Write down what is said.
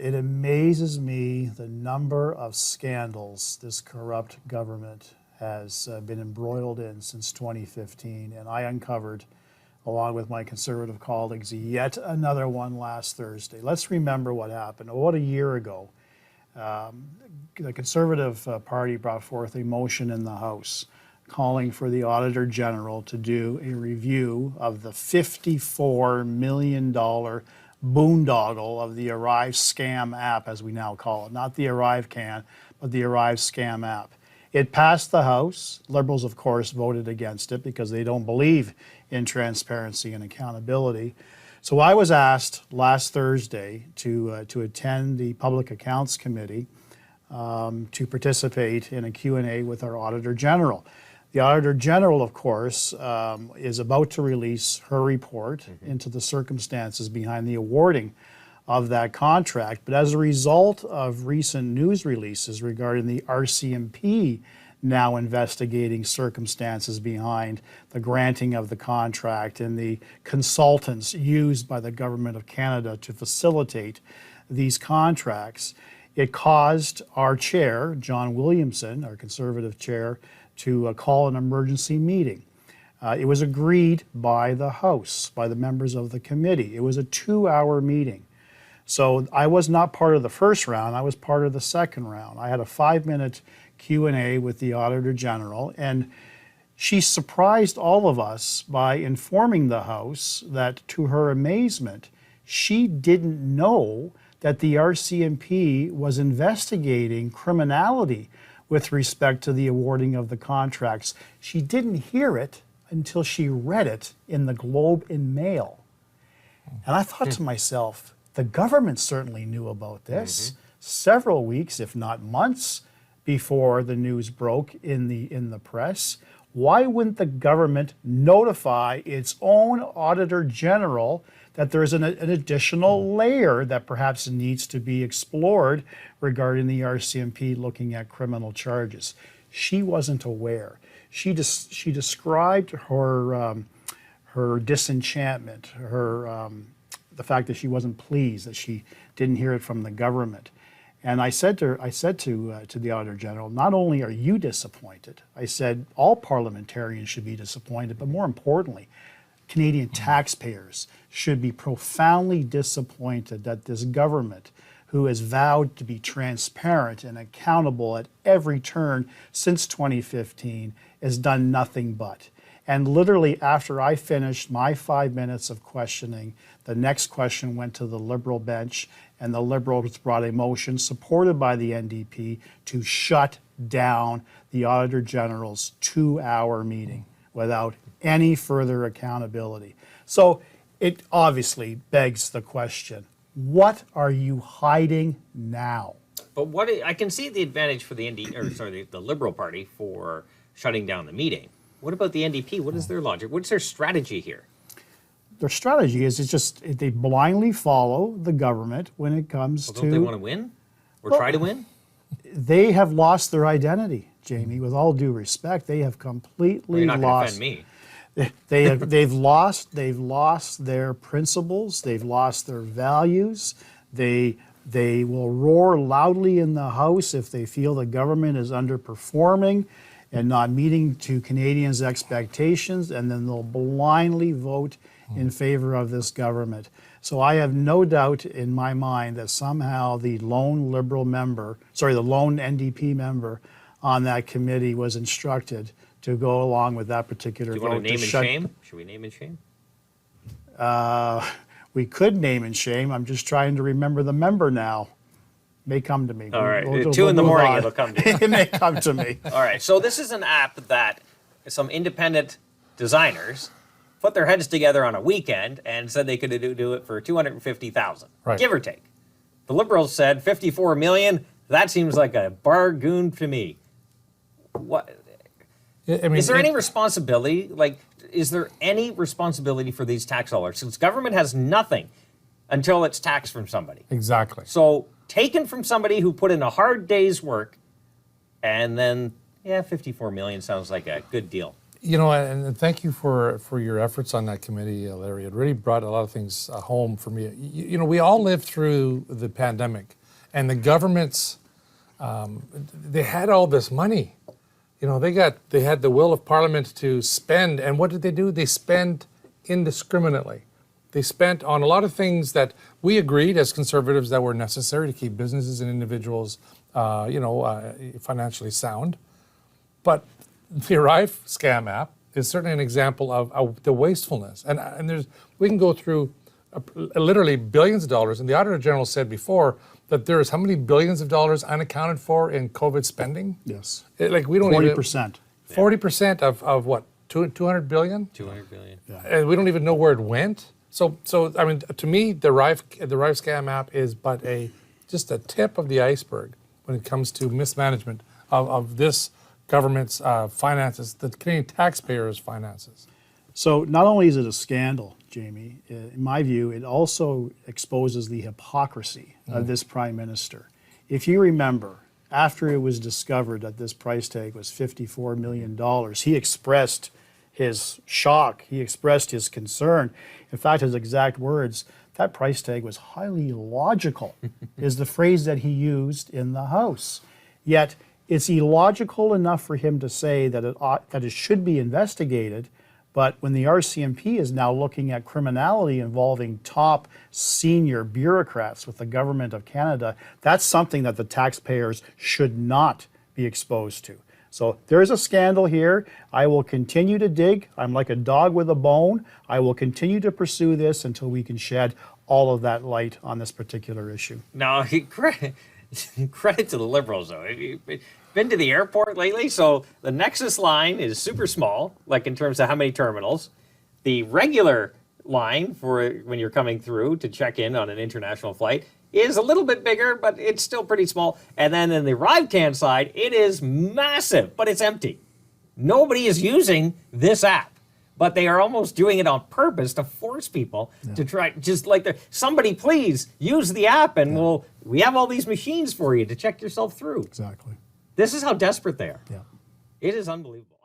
it amazes me the number of scandals this corrupt government has been embroiled in since 2015. And I uncovered, along with my Conservative colleagues, yet another one last Thursday. Let's remember what happened. About a year ago, the Conservative Party brought forth a motion in the House calling for the Auditor General to do a review of the $54 million boondoggle of the ArriveScam app, as we now call it. Not the ArriveCan, but the ArriveScam app. It passed the House. Liberals, of course, voted against it because they don't believe in transparency and accountability. So I was asked last Thursday to attend the Public Accounts Committee to participate in a Q&A with our Auditor General. The Auditor General, of course, is about to release her report into the circumstances behind the awarding of that contract. But as a result of recent news releases regarding the RCMP now investigating circumstances behind the granting of the contract and the consultants used by the Government of Canada to facilitate these contracts, it caused our chair, John Williamson, our Conservative chair, to call an emergency meeting. It was agreed by the House, by the members of the committee. It was a 2-hour meeting. So I was not part of the first round, I was part of the second round. I had a 5-minute Q&A with the Auditor General, and she surprised all of us by informing the House that, to her amazement, she didn't know that the RCMP was investigating criminality with respect to the awarding of the contracts. She didn't hear it until she read it in the Globe and Mail. And I thought to myself, the government certainly knew about this several weeks, if not months, before the news broke in the press. Why wouldn't the government notify its own Auditor General that there's an additional layer that perhaps needs to be explored regarding the RCMP looking at criminal charges? She wasn't aware. She described her disenchantment, the fact that she wasn't pleased that she didn't hear it from the government. And I said to the Auditor General, not only are you disappointed, I said all parliamentarians should be disappointed, but more importantly, Canadian taxpayers should be profoundly disappointed that this government, who has vowed to be transparent and accountable at every turn since 2015, has done nothing but. And literally after I finished my 5 minutes of questioning, the next question went to the Liberal bench, and the Liberals brought a motion supported by the NDP to shut down the Auditor General's 2-hour meeting without any further accountability. So it obviously begs the question, what are you hiding now? But I can see the advantage for the the Liberal Party for shutting down the meeting. What about the NDP? What is their logic? What's their strategy here? Their strategy is they blindly follow the government when it comes to... Don't they want to win? Or try to win? They have lost their identity, Jamie. With all due respect, they have completely lost... You're not going to offend me. They've lost their principles. They've lost their values. They will roar loudly in the House if they feel the government is underperforming and not meeting to Canadians' expectations, and then they'll blindly vote in favor of this government. So I have no doubt in my mind that somehow the lone NDP member on that committee was instructed to go along with that particular vote. Do you want to name and shame? Should we name and shame? We could name and shame. I'm just trying to remember the member now. May come to me. All right, 2 in the morning it'll come to you. It may come to me. All right, so this is an app that some independent designers put their heads together on a weekend and said they could do it for $250,000, right, give or take. The Liberals said $54 million. That seems like a bargain to me. What? I mean, is there any responsibility? Is there any responsibility for these tax dollars? Since government has nothing until it's taxed from somebody. Exactly. So taken from somebody who put in a hard day's work, and then, yeah, $54 million sounds like a good deal. You know, and thank you for your efforts on that committee, Larry. It really brought a lot of things home for me. You know, we all lived through the pandemic, and the governments, they had all this money. You know, they had the will of Parliament to spend, and what did they do? They spent indiscriminately. They spent on a lot of things that we agreed as conservatives that were necessary to keep businesses and individuals, financially sound. But the ArriveScam app is certainly an example of the wastefulness. And we can go through literally billions of dollars. And the Auditor General said before that there's how many billions of dollars unaccounted for in COVID spending? Yes. We don't 40%. 40% of what? 200 billion? 200 billion. Yeah. And we don't even know where it went. So I mean, to me, the ArriveScam app is but just a tip of the iceberg when it comes to mismanagement of this government's finances, the Canadian taxpayers' finances. So not only is it a scandal, Jamie, in my view, it also exposes the hypocrisy of this Prime Minister. If you remember, after it was discovered that this price tag was $54 million, he expressed his shock, he expressed his concern. In fact, his exact words, that price tag was highly illogical, is the phrase that he used in the House. Yet, it's illogical enough for him to say that it should be investigated, but when the RCMP is now looking at criminality involving top senior bureaucrats with the Government of Canada, that's something that the taxpayers should not be exposed to. So there is a scandal here. I will continue to dig. I'm like a dog with a bone. I will continue to pursue this until we can shed all of that light on this particular issue. Now, credit to the Liberals, though. Have you been to the airport lately? So the Nexus line is super small, like in terms of how many terminals. The regular line for when you're coming through to check in on an international flight is a little bit bigger, but it's still pretty small. And then in the ArriveCan side, it is massive, but it's empty. Nobody is using this app, but they are almost doing it on purpose to force people to try, just like somebody please use the app and we have all these machines for you to check yourself through. Exactly. This is how desperate they are. Yeah. It is unbelievable.